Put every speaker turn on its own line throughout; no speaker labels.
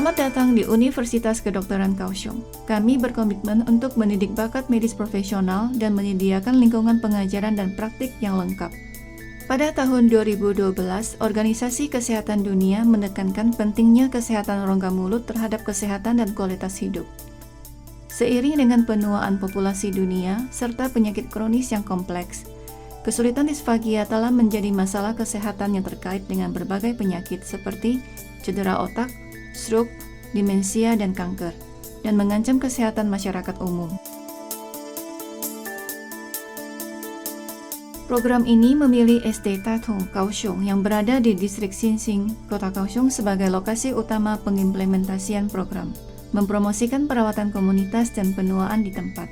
Selamat datang di Universitas Kedokteran Kaohsiung. Kami berkomitmen untuk mendidik bakat medis profesional dan menyediakan lingkungan pengajaran dan praktik yang lengkap. Pada tahun 2012, Organisasi Kesehatan Dunia menekankan pentingnya kesehatan rongga mulut terhadap kesehatan dan kualitas hidup. Seiring dengan penuaan populasi dunia serta penyakit kronis yang kompleks, kesulitan disfagia telah menjadi masalah kesehatan yang terkait dengan berbagai penyakit seperti cedera otak, stroke, demensia, dan kanker, dan mengancam kesehatan masyarakat umum. Program ini memilih SD Tatung Kaohsiung yang berada di distrik Xinxing, Kota Kaohsiung sebagai lokasi utama pengimplementasian program, mempromosikan perawatan komunitas dan penuaan di tempat,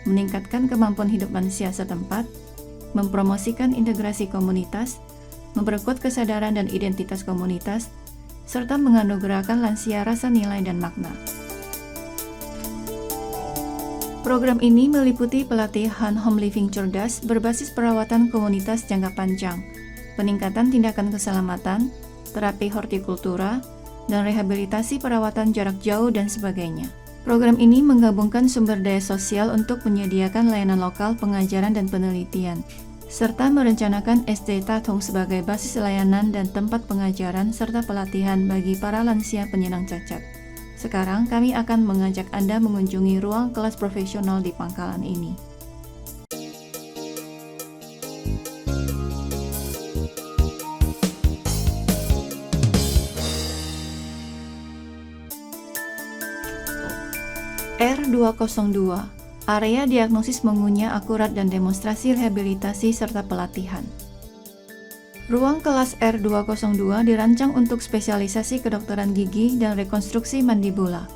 meningkatkan kemampuan hidup manusia setempat, mempromosikan integrasi komunitas, memperkuat kesadaran dan identitas komunitas, serta menganugerahkan lansia rasa nilai dan makna. Program ini meliputi pelatihan home living cerdas berbasis perawatan komunitas jangka panjang, peningkatan tindakan keselamatan, terapi hortikultura, dan rehabilitasi perawatan jarak jauh dan sebagainya. Program ini menggabungkan sumber daya sosial untuk menyediakan layanan lokal, pengajaran, dan penelitian, serta merencanakan SD Tatung sebagai basis layanan dan tempat pengajaran serta pelatihan bagi para lansia penyandang cacat. Sekarang kami akan mengajak Anda mengunjungi ruang kelas profesional di pangkalan ini. R202, area diagnosis mengunyah akurat dan demonstrasi rehabilitasi serta pelatihan. Ruang kelas R202 dirancang untuk spesialisasi kedokteran gigi dan rekonstruksi mandibula.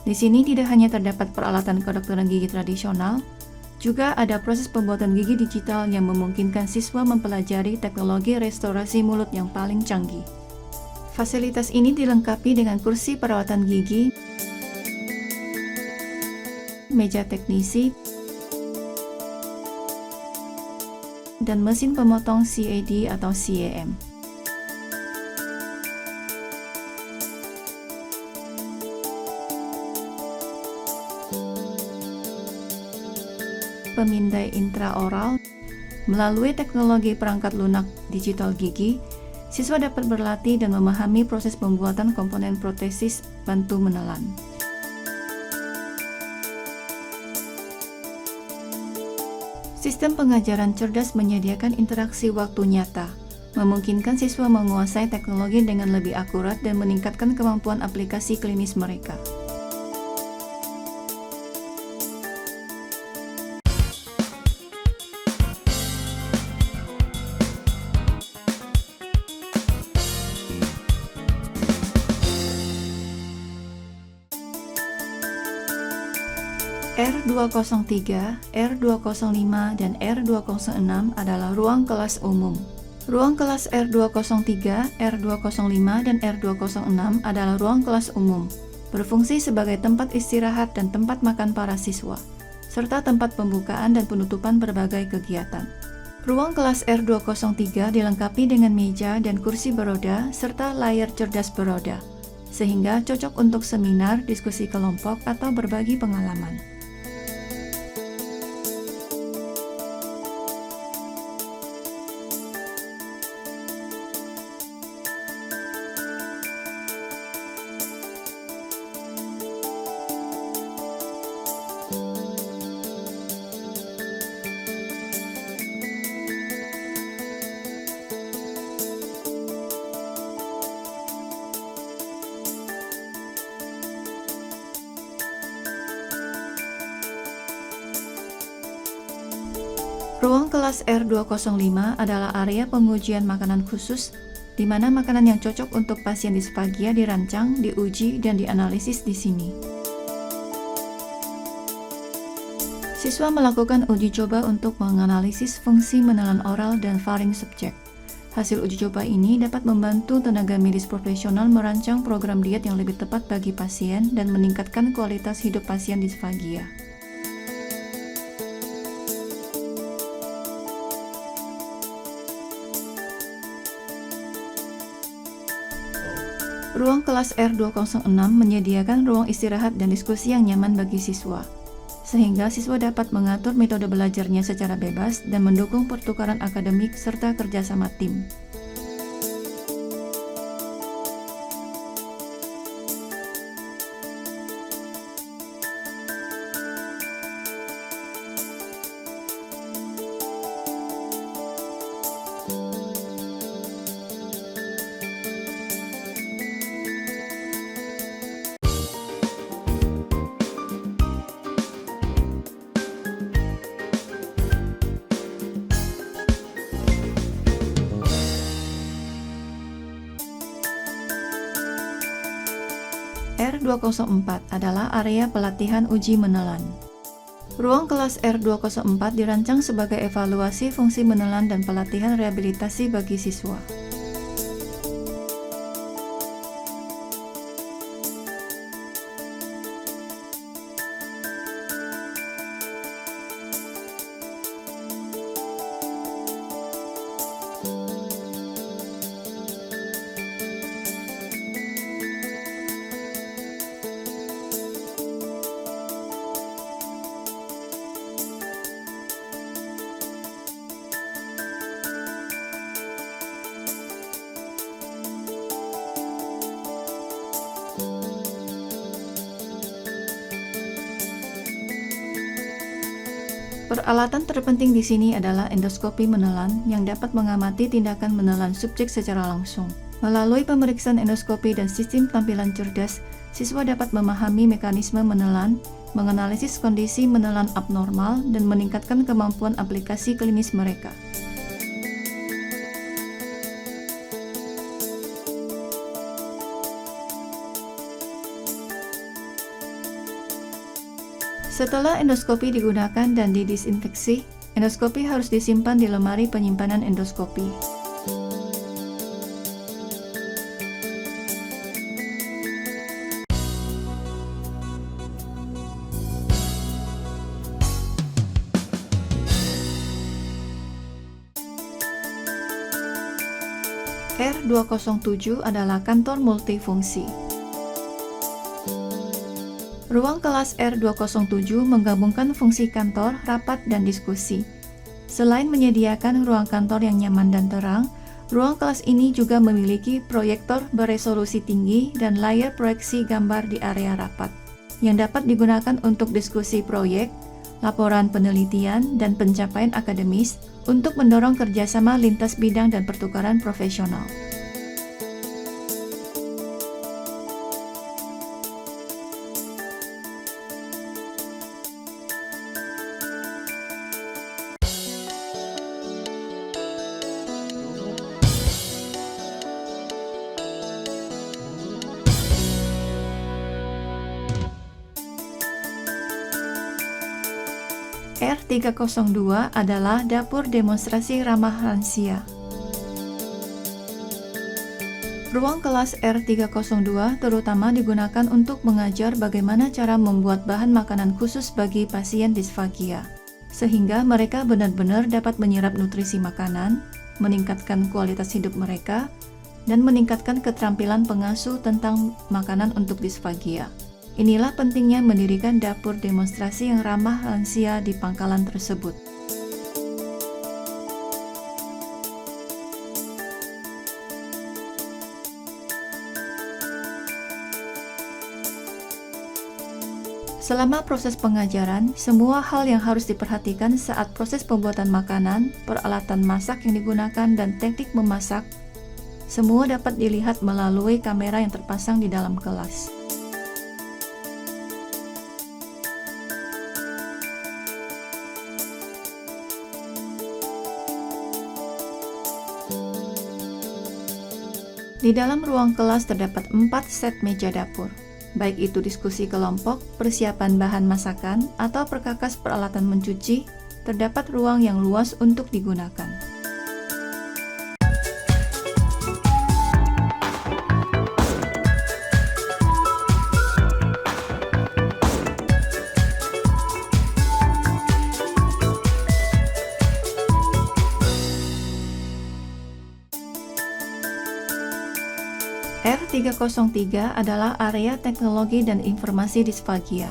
Di sini tidak hanya terdapat peralatan kedokteran gigi tradisional, juga ada proses pembuatan gigi digital yang memungkinkan siswa mempelajari teknologi restorasi mulut yang paling canggih. Fasilitas ini dilengkapi dengan kursi perawatan gigi, meja teknisi, dan mesin pemotong CAD atau CAM. Pemindai intraoral. Melalui teknologi perangkat lunak digital gigi, siswa dapat berlatih dan memahami proses pembuatan komponen protesis bantu menelan. Sistem pengajaran cerdas menyediakan interaksi waktu nyata, memungkinkan siswa menguasai teknologi dengan lebih akurat dan meningkatkan kemampuan aplikasi klinis mereka. R203, R205, dan R206 adalah ruang kelas umum. Ruang kelas R203, R205, dan R206 adalah ruang kelas umum, berfungsi sebagai tempat istirahat dan tempat makan para siswa, serta tempat pembukaan dan penutupan berbagai kegiatan. Ruang kelas R203 dilengkapi dengan meja dan kursi beroda serta layar cerdas beroda, sehingga cocok untuk seminar, diskusi kelompok, atau berbagi pengalaman. Ruang kelas R205 adalah area pengujian makanan khusus, di mana makanan yang cocok untuk pasien disfagia dirancang, diuji, dan dianalisis di sini. Siswa melakukan uji coba untuk menganalisis fungsi menelan oral dan faring subjek. Hasil uji coba ini dapat membantu tenaga medis profesional merancang program diet yang lebih tepat bagi pasien dan meningkatkan kualitas hidup pasien disfagia. Ruang kelas R206 menyediakan ruang istirahat dan diskusi yang nyaman bagi siswa, sehingga siswa dapat mengatur metode belajarnya secara bebas dan mendukung pertukaran akademik serta kerjasama tim. R204 adalah area pelatihan uji menelan. Ruang kelas R204 dirancang sebagai evaluasi fungsi menelan dan pelatihan rehabilitasi bagi siswa. Peralatan terpenting di sini adalah endoskopi menelan yang dapat mengamati tindakan menelan subjek secara langsung. Melalui pemeriksaan endoskopi dan sistem tampilan cerdas, siswa dapat memahami mekanisme menelan, menganalisis kondisi menelan abnormal, dan meningkatkan kemampuan aplikasi klinis mereka. Setelah endoskopi digunakan dan didisinfeksi, endoskopi harus disimpan di lemari penyimpanan endoskopi. R207 adalah kantor multifungsi. Ruang kelas R207 menggabungkan fungsi kantor, rapat, dan diskusi. Selain menyediakan ruang kantor yang nyaman dan terang, ruang kelas ini juga memiliki proyektor beresolusi tinggi dan layar proyeksi gambar di area rapat, yang dapat digunakan untuk diskusi proyek, laporan penelitian, dan pencapaian akademis untuk mendorong kerjasama lintas bidang dan pertukaran profesional. R302 adalah dapur demonstrasi ramah lansia. Ruang kelas R302 terutama digunakan untuk mengajar bagaimana cara membuat bahan makanan khusus bagi pasien disfagia, sehingga mereka benar-benar dapat menyerap nutrisi makanan, meningkatkan kualitas hidup mereka, dan meningkatkan keterampilan pengasuh tentang makanan untuk disfagia. Inilah pentingnya mendirikan dapur demonstrasi yang ramah lansia di pangkalan tersebut. Selama proses pengajaran, semua hal yang harus diperhatikan saat proses pembuatan makanan, peralatan masak yang digunakan, dan teknik memasak, semua dapat dilihat melalui kamera yang terpasang di dalam kelas. Di dalam ruang kelas terdapat 4 set meja dapur, baik itu diskusi kelompok, persiapan bahan masakan, atau perkakas peralatan mencuci. Terdapat ruang yang luas untuk digunakan. R303 adalah area teknologi dan informasi Disfagia.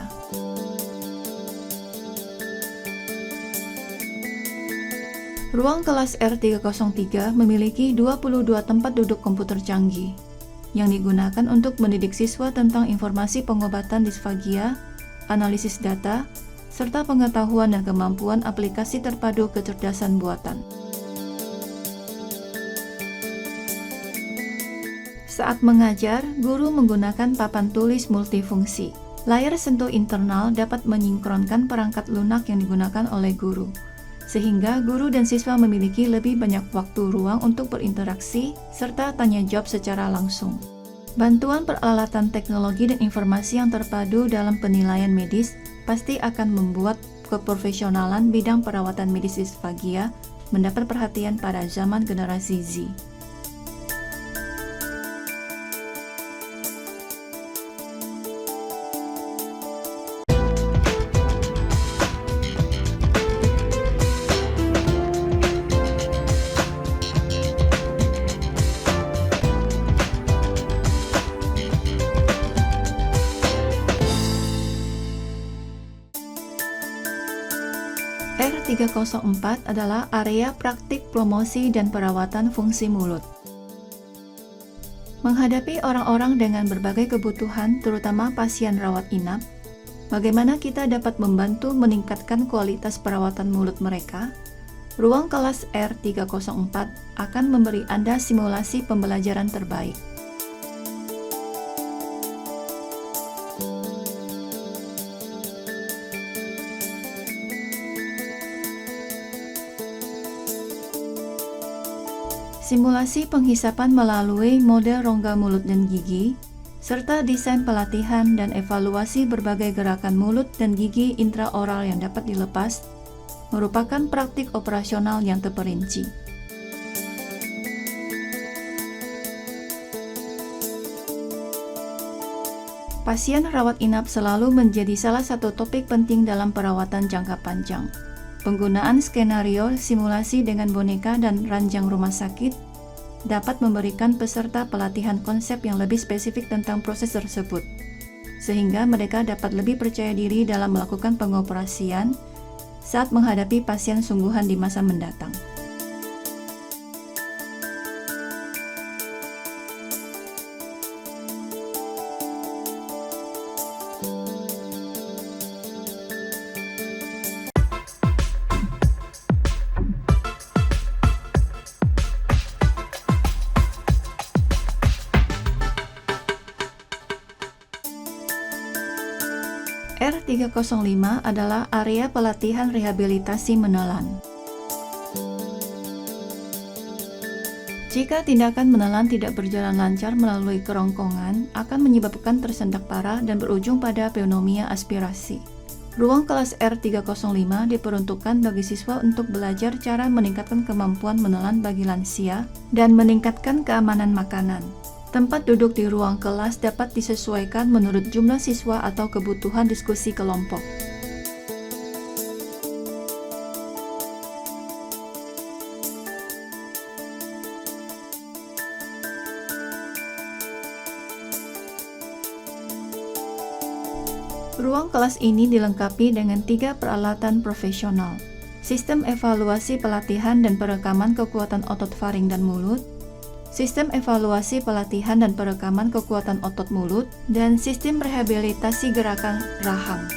Ruang kelas R303 memiliki 22 tempat duduk komputer canggih yang digunakan untuk mendidik siswa tentang informasi pengobatan disfagia, analisis data, serta pengetahuan dan kemampuan aplikasi terpadu kecerdasan buatan. Saat mengajar, guru menggunakan papan tulis multifungsi. Layar sentuh internal dapat menyinkronkan perangkat lunak yang digunakan oleh guru, sehingga guru dan siswa memiliki lebih banyak waktu ruang untuk berinteraksi serta tanya jawab secara langsung. Bantuan peralatan teknologi dan informasi yang terpadu dalam penilaian medis pasti akan membuat keprofesionalan bidang perawatan medis disfagia mendapat perhatian pada zaman generasi Z. R304 adalah area praktik promosi dan perawatan fungsi mulut. Menghadapi orang-orang dengan berbagai kebutuhan, terutama pasien rawat inap, bagaimana kita dapat membantu meningkatkan kualitas perawatan mulut mereka? Ruang kelas R304 akan memberi Anda simulasi pembelajaran terbaik. Simulasi penghisapan melalui model rongga mulut dan gigi, serta desain pelatihan dan evaluasi berbagai gerakan mulut dan gigi intraoral yang dapat dilepas, merupakan praktik operasional yang terperinci. Pasien rawat inap selalu menjadi salah satu topik penting dalam perawatan jangka panjang. Penggunaan skenario simulasi dengan boneka dan ranjang rumah sakit dapat memberikan peserta pelatihan konsep yang lebih spesifik tentang proses tersebut, sehingga mereka dapat lebih percaya diri dalam melakukan pengoperasian saat menghadapi pasien sungguhan di masa mendatang. R305 adalah area pelatihan rehabilitasi menelan. Jika tindakan menelan tidak berjalan lancar melalui kerongkongan, akan menyebabkan tersendak parah dan berujung pada pneumonia aspirasi. Ruang kelas R305 diperuntukkan bagi siswa untuk belajar cara meningkatkan kemampuan menelan bagi lansia dan meningkatkan keamanan makanan. Tempat duduk di ruang kelas dapat disesuaikan menurut jumlah siswa atau kebutuhan diskusi kelompok. Ruang kelas ini dilengkapi dengan 3 peralatan profesional: sistem evaluasi pelatihan dan perekaman kekuatan otot faring dan mulut, sistem evaluasi pelatihan dan perekaman kekuatan otot mulut, dan sistem rehabilitasi gerakan rahang.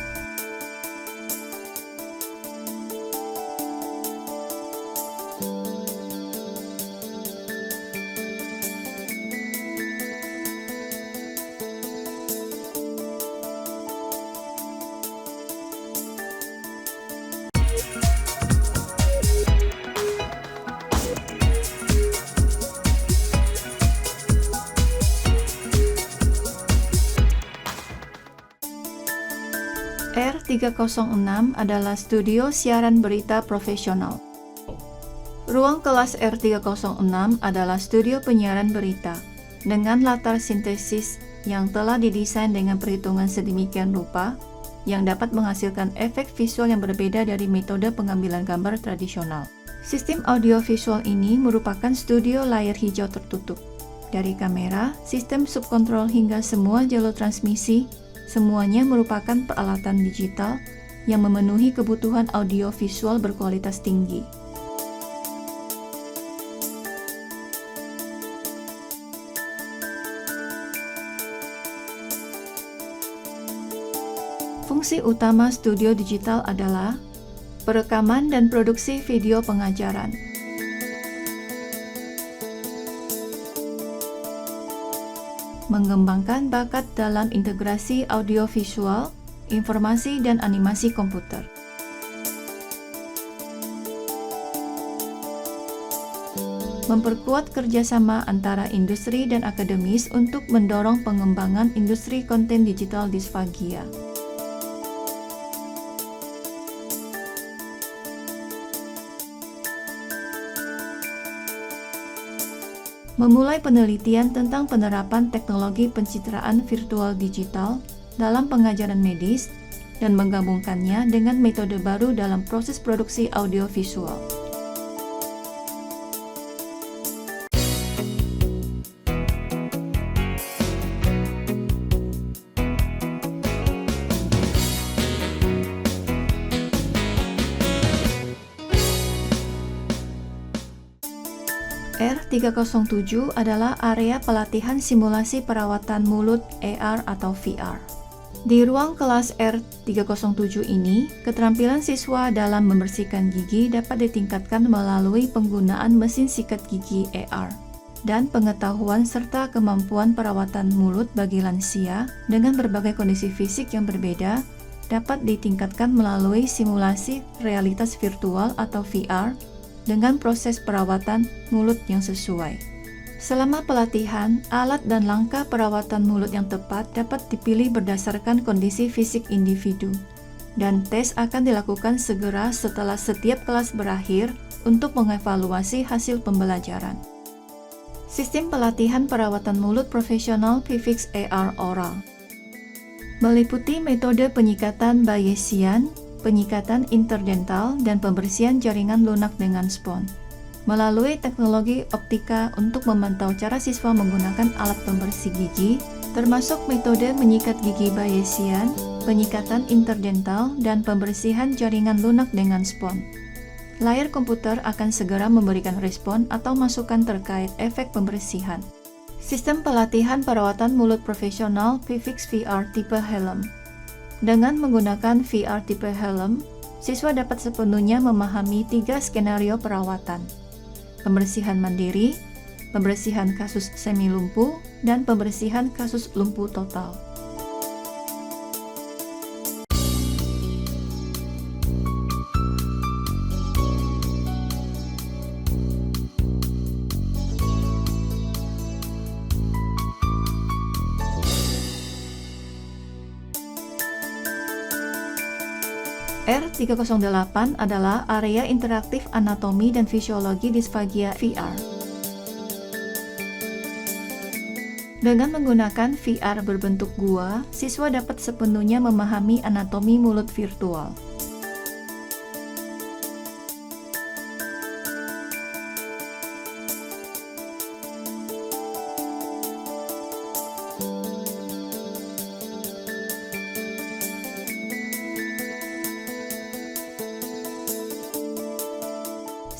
R306 adalah studio siaran berita profesional. Ruang kelas R306 adalah studio penyiaran berita dengan latar sintesis yang telah didesain dengan perhitungan sedemikian rupa yang dapat menghasilkan efek visual yang berbeda dari metode pengambilan gambar tradisional. Sistem audiovisual ini merupakan studio layar hijau tertutup. Dari kamera, sistem subkontrol hingga semua jalur transmisi, semuanya merupakan peralatan digital yang memenuhi kebutuhan audiovisual berkualitas tinggi. Fungsi utama studio digital adalah perekaman dan produksi video pengajaran, mengembangkan bakat dalam integrasi audiovisual, informasi dan animasi komputer, memperkuat kerjasama antara industri dan akademis untuk mendorong pengembangan industri konten digital Disfagia. Memulai penelitian tentang penerapan teknologi pencitraan virtual digital dalam pengajaran medis dan menggabungkannya dengan metode baru dalam proses produksi audiovisual. R307 adalah area pelatihan simulasi perawatan mulut AR atau VR. Di ruang kelas R307 ini, keterampilan siswa dalam membersihkan gigi dapat ditingkatkan melalui penggunaan mesin sikat gigi AR, dan pengetahuan serta kemampuan perawatan mulut bagi lansia dengan berbagai kondisi fisik yang berbeda dapat ditingkatkan melalui simulasi realitas virtual atau VR dengan proses perawatan mulut yang sesuai. Selama pelatihan, alat dan langkah perawatan mulut yang tepat dapat dipilih berdasarkan kondisi fisik individu, dan tes akan dilakukan segera setelah setiap kelas berakhir untuk mengevaluasi hasil pembelajaran. Sistem pelatihan perawatan mulut profesional PFIX AR Oral meliputi metode penyikatan Bayesian, penyikatan interdental, dan pembersihan jaringan lunak dengan spons. Melalui teknologi optika untuk memantau cara siswa menggunakan alat pembersih gigi, termasuk metode menyikat gigi Bayesian, penyikatan interdental, dan pembersihan jaringan lunak dengan spons. Layar komputer akan segera memberikan respon atau masukan terkait efek pembersihan. Sistem pelatihan perawatan mulut profesional PFIX VR tipe helm. Dengan menggunakan VR tipe helm, siswa dapat sepenuhnya memahami 3 skenario perawatan: pembersihan mandiri, pembersihan kasus semi lumpuh, dan pembersihan kasus lumpuh total. R308 adalah area interaktif anatomi dan fisiologi Disfagia VR. Dengan menggunakan VR berbentuk gua, siswa dapat sepenuhnya memahami anatomi mulut virtual.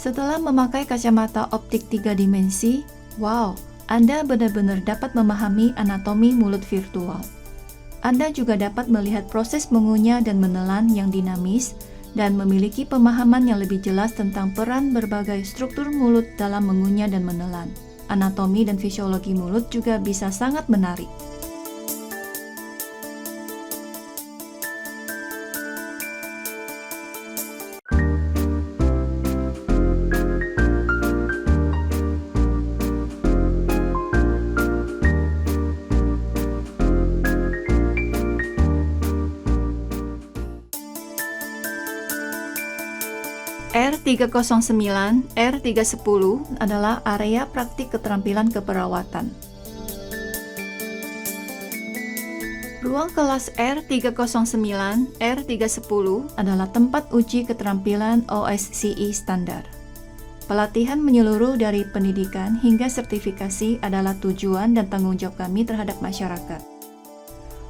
Setelah memakai kacamata optik 3 dimensi, wow, Anda benar-benar dapat memahami anatomi mulut virtual. Anda juga dapat melihat proses mengunyah dan menelan yang dinamis dan memiliki pemahaman yang lebih jelas tentang peran berbagai struktur mulut dalam mengunyah dan menelan. Anatomi dan fisiologi mulut juga bisa sangat menarik. R309, R310 adalah area praktik keterampilan keperawatan. Ruang kelas R309, R310 adalah tempat uji keterampilan OSCE standar. Pelatihan menyeluruh dari pendidikan hingga sertifikasi adalah tujuan dan tanggung jawab kami terhadap masyarakat.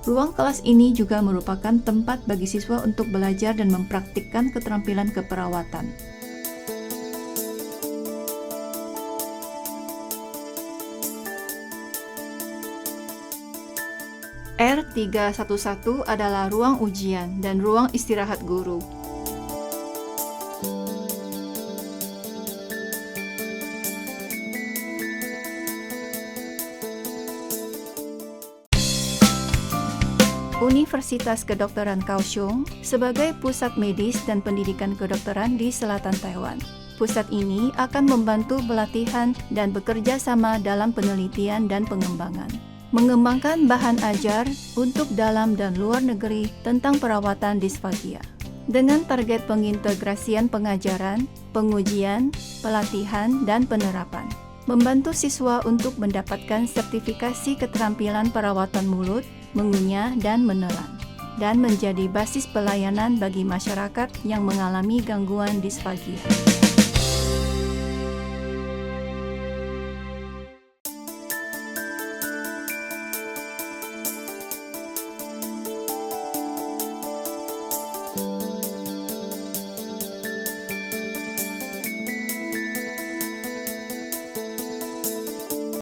Ruang kelas ini juga merupakan tempat bagi siswa untuk belajar dan mempraktikkan keterampilan keperawatan. R311 adalah ruang ujian dan ruang istirahat guru. Universitas Kedokteran Kaohsiung sebagai pusat medis dan pendidikan kedokteran di selatan Taiwan. Pusat ini akan membantu pelatihan dan bekerja sama dalam penelitian dan pengembangan. Mengembangkan bahan ajar untuk dalam dan luar negeri tentang perawatan disfagia. Dengan target pengintegrasian pengajaran, pengujian, pelatihan, dan penerapan. Membantu siswa untuk mendapatkan sertifikasi keterampilan perawatan mulut, mengunyah, dan menelan, dan menjadi basis pelayanan bagi masyarakat yang mengalami gangguan disfagia.